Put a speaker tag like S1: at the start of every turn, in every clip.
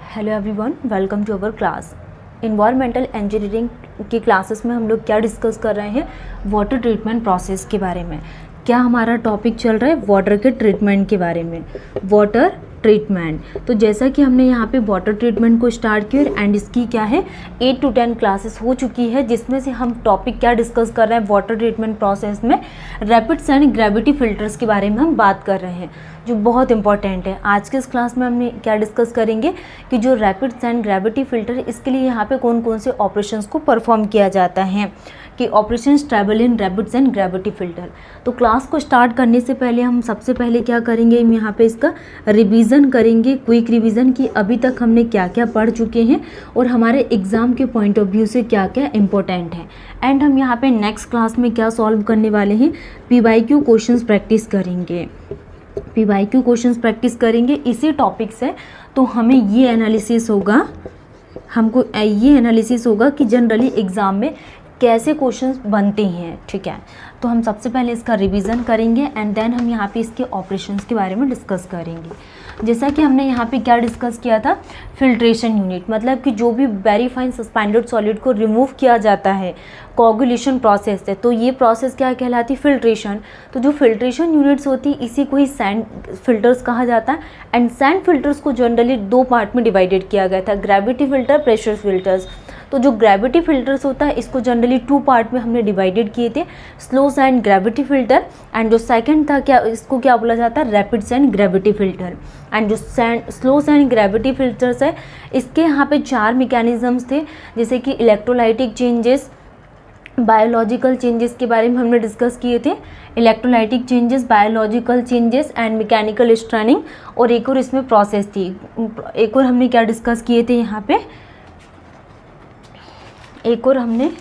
S1: Hello everyone, welcome to our class. Environmental engineering की classes में हम लोग क्या डिस्कस कर रहे हैं, वाटर ट्रीटमेंट प्रोसेस के बारे में। क्या हमारा टॉपिक चल रहा है वाटर के ट्रीटमेंट के बारे में, वाटर ट्रीटमेंट। तो जैसा कि हमने यहाँ पे वाटर ट्रीटमेंट को स्टार्ट किया एंड इसकी क्या है 8 to 10 क्लासेस हो चुकी है, जिसमें से हम टॉपिक क्या डिस्कस कर रहे हैं वाटर ट्रीटमेंट प्रोसेस में रैपिड्स एंड ग्रेविटी फिल्टर्स के बारे में हम बात कर रहे हैं, जो बहुत इंपॉर्टेंट है। आज के इस क्लास में हमने क्या डिस्कस करेंगे कि जो रैपिड्स एंड ग्रेविटी फिल्टर, इसके लिए यहाँ पे कौन कौन से ऑपरेशंस को परफॉर्म किया जाता है, कि operations trouble in rapids and gravity filter. तो क्लास को स्टार्ट करने से पहले हम सबसे पहले क्या करेंगे, हम यहाँ पे इसका रिवीजन करेंगे, क्विक रिवीजन, कि अभी तक हमने क्या क्या पढ़ चुके हैं और हमारे एग्ज़ाम के पॉइंट ऑफ व्यू से क्या क्या इंपॉर्टेंट है। एंड हम यहाँ पे नेक्स्ट क्लास में क्या सॉल्व करने वाले हैं, PYQ क्वेश्चंस प्रैक्टिस करेंगे। PYQ क्वेश्चंस प्रैक्टिस करेंगे इसी टॉपिक से। तो हमें ये एनालिसिस होगा, हमको ये एनालिसिस होगा कि जनरली एग्ज़ाम में कैसे क्वेश्चंस बनते हैं। ठीक है, तो हम सबसे पहले इसका रिवीजन करेंगे एंड देन हम यहाँ पे इसके ऑपरेशंस के बारे में डिस्कस करेंगे। जैसा कि हमने यहाँ पे क्या डिस्कस किया था, फिल्ट्रेशन यूनिट, मतलब कि जो भी वेरी फाइन सस्पेंडेड सॉलिड को रिमूव किया जाता है कोगुलेशन प्रोसेस है, तो ये प्रोसेस क्या कहलाती है, फिल्ट्रेशन। तो जो फिल्ट्रेशन यूनिट्स होती है इसी को ही सैंड फिल्टर्स कहा जाता है। एंड सैंड फिल्टर्स को जनरली 2 पार्ट में डिवाइडेड किया गया था, ग्रेविटी फिल्टर, प्रेशर फिल्टर्स। तो जो ग्रेविटी फिल्टर्स होता है इसको जनरली 2 पार्ट में हमने डिवाइडेड किए थे, slow sand gravity filter, and जो सेकंड था क्या, इसको क्या बोला जाता है, rapid sand gravity filter. And जो स्लो सैंड ग्रेविटी फिल्टर्स है, इसके यहाँ पे 4 मैकेनिज्म्स थे, जैसे कि इलेक्ट्रोलाइटिक चेंजेस, बायोलॉजिकल चेंजेस के बारे में हमने डिस्कस किए थे, electrolytic changes, biological changes and mechanical straining. और एक और इसमें प्रोसेस थी, एक और हमने क्या डिस्कस किए थे यहाँ पे, एक और हमने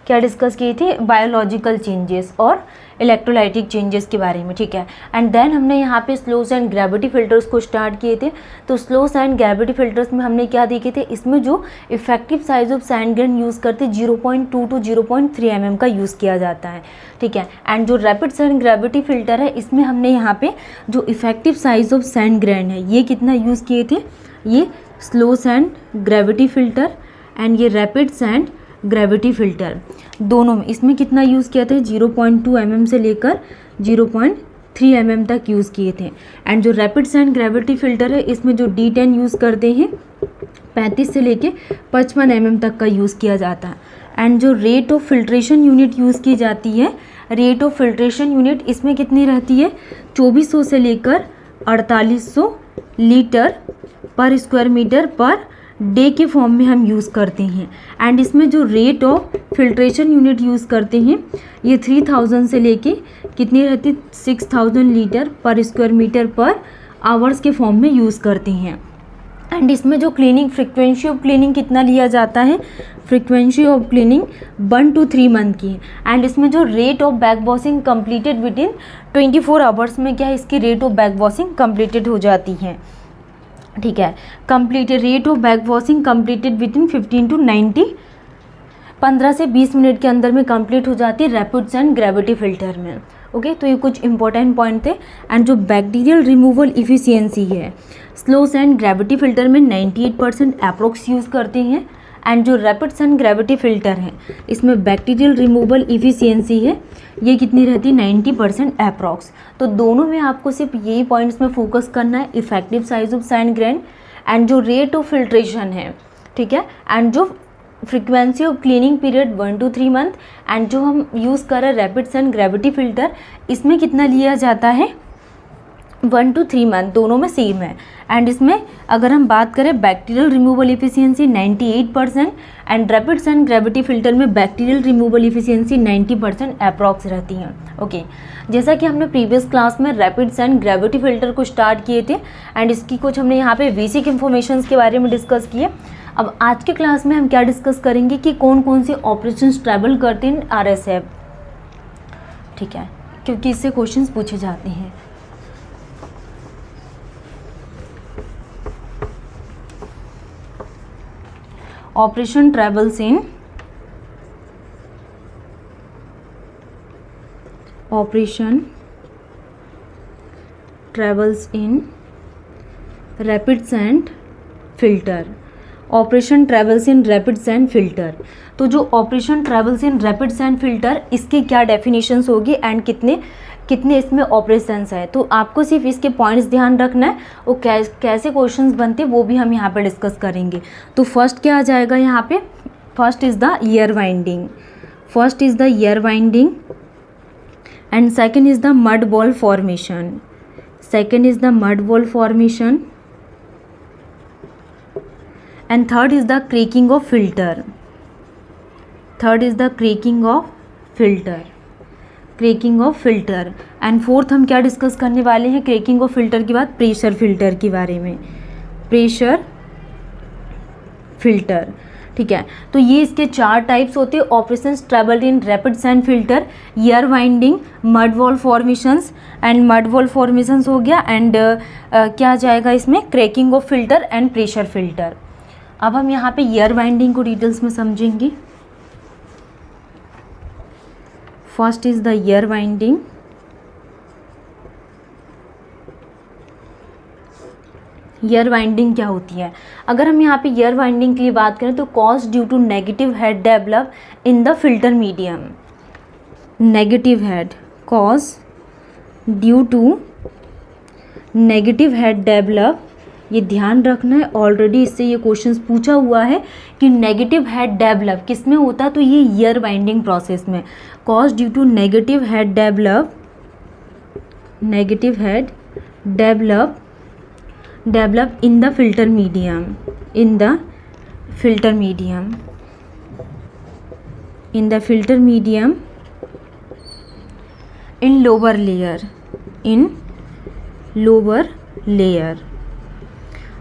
S1: क्या डिस्कस किए थे, बायोलॉजिकल चेंजेस और इलेक्ट्रोलाइटिक चेंजेस के बारे में। ठीक है, एंड देन हमने यहाँ पे स्लो सैंड ग्रेविटी फिल्टर्स को स्टार्ट किए थे। तो स्लो सैंड ग्रेविटी फिल्टर्स में हमने क्या देखे थे, इसमें जो effective size of sand grain use करते 0.2 to 0.3 mm का यूज़ किया जाता है। ठीक है, एंड जो रैपिड सैंड ग्रेविटी फिल्टर है, इसमें हमने यहाँ पे जो effective size of sand grain है ये कितना यूज़ किए थे, ये slow sand gravity filter and ये रैपिड सैंड ग्रेविटी फिल्टर, दोनों में इसमें कितना यूज़ किया था, 0.2 mm से लेकर 0.3 mm तक यूज़ किए थे। एंड जो रैपिड सैंड ग्रेविटी फिल्टर है, इसमें जो D10 यूज़ करते हैं 35 से लेके 55 mm तक का यूज़ किया जाता है। एंड जो rate of filtration unit use की जाती है, रेट ऑफ फिल्ट्रेशन यूनिट इसमें कितनी रहती है, 2400 से लेकर 4800 litre per square metre per day के फॉर्म में हम यूज़ करते हैं। एंड इसमें जो rate of filtration unit use करते हैं ये 3000 से लेके कितनी रहती, 6000 litre per square metre per hours के फॉर्म में यूज़ करते हैं। एंड इसमें जो क्लीनिंग फ्रीक्वेंसी ऑफ क्लीनिंग कितना लिया जाता है, frequency of cleaning 1 to 3 month की है। एंड इसमें जो rate of back washing completed with in 24 hours में क्या है, इसकी rate of back washing completed हो जाती है। ठीक है, completed rate of back washing completed with in 15 to 90, 15 से 20 मिनट के अंदर में कंप्लीट हो जाती है रैपिड्स एंड ग्रेविटी फिल्टर में। ओके, तो ये कुछ इंपॉर्टेंट पॉइंट थे। एंड जो बैक्टीरियल रिमूवल इफिशियंसी है, स्लो सैंड ग्रेविटी फिल्टर में 98% अप्रोक्स यूज़ करते हैं। एंड जो रैपिड सैंड ग्रेविटी फिल्टर है, इसमें बैक्टीरियल रिमूवल इफिशियंसी है, ये कितनी रहती है, 90% अप्रॉक्स। तो दोनों में आपको सिर्फ यही पॉइंट्स में फोकस करना है, effective size of sand grain and जो रेट ऑफ फिल्ट्रेशन है। ठीक है, एंड जो frequency of cleaning period 1 to 3 month. And जो हम यूज़ कर रहे हैं रैपिड सैंड ग्रेविटी फिल्टर, इसमें कितना लिया जाता है, 1 to 3 मंथ, दोनों में सेम है। एंड इसमें अगर हम बात करें bacterial removal efficiency 98% and rapid sand gravity filter में बैक्टीरियल रिमूवल इफिशियंसी 90% अप्रॉक्स रहती है। ओके, जैसा कि हमने प्रीवियस क्लास में रैपिड सैंड ग्रेविटी फिल्टर को स्टार्ट किए थे एंड इसकी कुछ हमने यहाँ पे बेसिक इन्फॉर्मेशन के बारे में डिस्कस किए। अब आज के क्लास में हम क्या डिस्कस करेंगे कि कौन कौन से ऑपरेशंस ट्रैवल करते हैं RSF। ठीक है, क्योंकि इससे क्वेश्चंस पूछे जाते हैं। Operation travels in rapid sand filter. Operation travels in rapid sand filter. तो जो operation travels in rapid sand filter, इसकी क्या डेफिनेशंस होगी एंड कितने इसमें ऑपरेशंस है। तो आपको सिर्फ इसके पॉइंट्स ध्यान रखना है, वो कैसे क्वेश्चंस बनते हैं वो भी हम यहाँ पे डिस्कस करेंगे। तो फर्स्ट क्या आ जाएगा यहाँ पे, first is the air binding, first is the air binding and second is the mud ball formation, second is the mud ball formation and third is the cracking of filter, third is the cracking of filter, cracking of filter and fourth हम क्या discuss करने वाले हैं cracking of filter के बाद, pressure filter के बारे में, प्रेशर फिल्टर। ठीक है, तो ये इसके 4 टाइप्स होते हैं, ऑपरेशंस ट्रेवल्ड in rapid sand filter, air binding, mud wall formations and mud wall formations हो गया एंड क्या आ जाएगा इसमें, cracking of filter and pressure filter. अब हम यहाँ पे ईयर वाइंडिंग को डिटेल्स में समझेंगे। First is the air winding. Year winding क्या होती है, अगर हम यहाँ पे ईयर वाइंडिंग के लिए बात करें तो cause due to negative head develop in the filter medium, negative head, cause due to negative head develop, ये ध्यान रखना है, ऑलरेडी इससे ये क्वेश्चंस पूछा हुआ है कि नेगेटिव हेड डेवलप किस में होता है, तो ये ईयर वाइंडिंग प्रोसेस में, cause due to negative head develop, negative head develop in the filter medium, in the filter medium, in the filter medium in lower layer, in lower layer.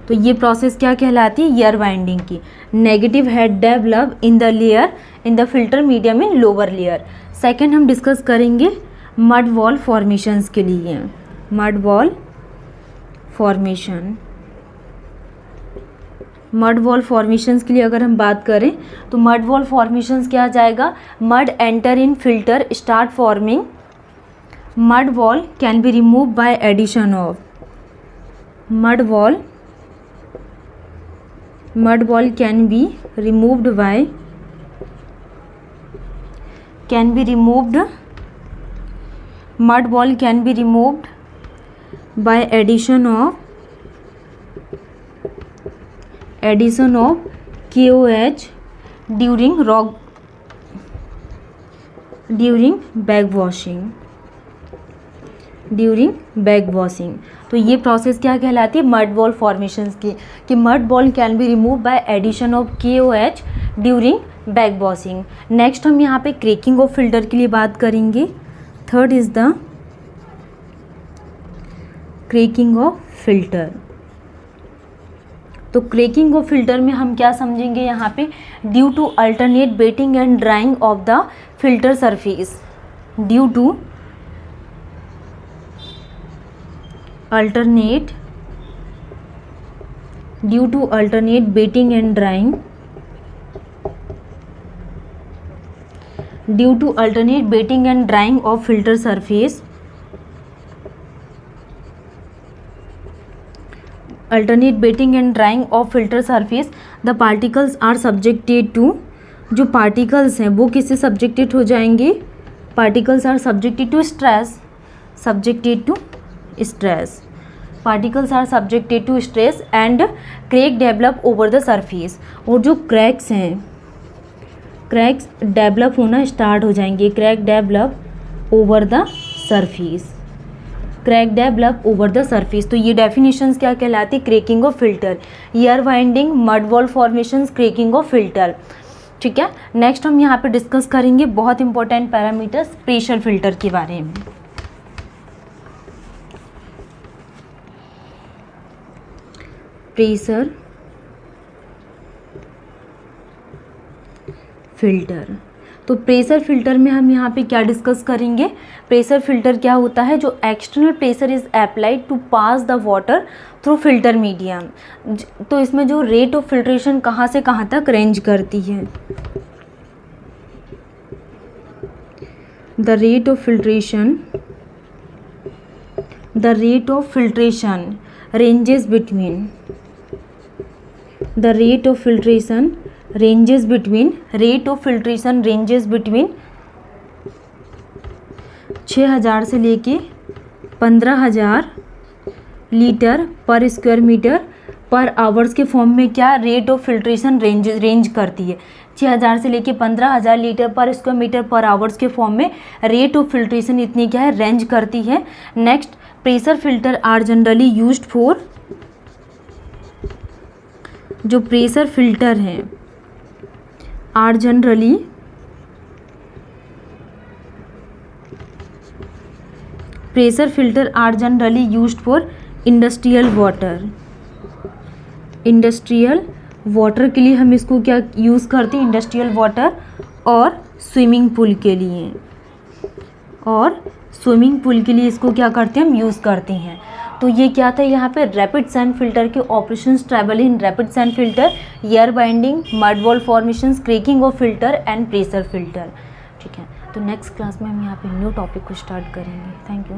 S1: तो ये process क्या कहलाती है, air binding की, negative head develop in the layer in the filter medium in lower layer. Second हम discuss करेंगे mud wall formations के लिए, mud wall formation, mud wall formations के लिए अगर हम बात करें तो मड वॉल फॉर्मेशंस क्या आ जाएगा, mud enter in filter start forming, mud wall can be remove by addition of, mud wall can be removed by, mud wall can be removed by addition of KOH during back washing. तो ये process क्या कहलाती है, mud wall formations की, कि mud wall can be remove by addition of KOH during back washing. Next हम यहाँ पे क्रेकिंग ऑफ फिल्टर के लिए बात करेंगे। Third is the cracking of filter. तो क्रेकिंग ऑफ फिल्टर में हम क्या समझेंगे यहाँ पे, due to alternate wetting and drying of the filter surface, due to alternate wetting and drying, due to alternate wetting and drying of filter surface, alternate wetting and drying of filter surface, the particles are subjected to, जो particles हैं वो किससे subjected हो जाएंगे, particles are subjected to stress, subjected to stress, particles are subjected to stress and crack develop over the surface। और जो cracks हैं, cracks develop होना स्टार्ट हो जाएंगे, crack develop over the surface, crack develop over the surface. तो ये definitions क्या कहलाती, cracking of filter, air binding, mud wall formations, cracking of filter. ठीक है, नेक्स्ट हम यहाँ पे डिस्कस करेंगे बहुत इंपॉर्टेंट पैरामीटर्स प्रेशर फिल्टर के बारे में। Pressure filter. तो प्रेशर फिल्टर में हम यहाँ पे क्या डिस्कस करेंगे, प्रेशर फिल्टर क्या होता है, जो external pressure is applied to pass the water through filter medium. तो इसमें जो रेट ऑफ फिल्ट्रेशन कहाँ से कहाँ तक रेंज करती है, the rate of filtration ranges between the rate of filtration ranges between 6000 से लेके 15000 litre per square metre per hours के फॉर्म में क्या रेट ऑफ फिल्ट्रेशन रेंज करती है। 6000 से लेके 15000 litre per square metre per hours के फॉर्म में रेट ऑफ फिल्ट्रेशन इतनी क्या है, रेंज करती है। Next, pressure filter are generally used for, जो प्रेशर फिल्टर हैं are generally pressure filter are generally used for industrial water के लिए हम इसको क्या यूज़ करते हैं, इंडस्ट्रियल वाटर और स्विमिंग पूल के लिए, इसको क्या करते हैं, हम यूज़ करते हैं। तो ये क्या था यहाँ पे, रैपिड सैंड फिल्टर के operations trouble in rapid sand filter, air binding, mud wall formations, cracking of filter and pressure filter. ठीक है, तो नेक्स्ट क्लास में हम यहाँ पे न्यू टॉपिक को स्टार्ट करेंगे। Thank you.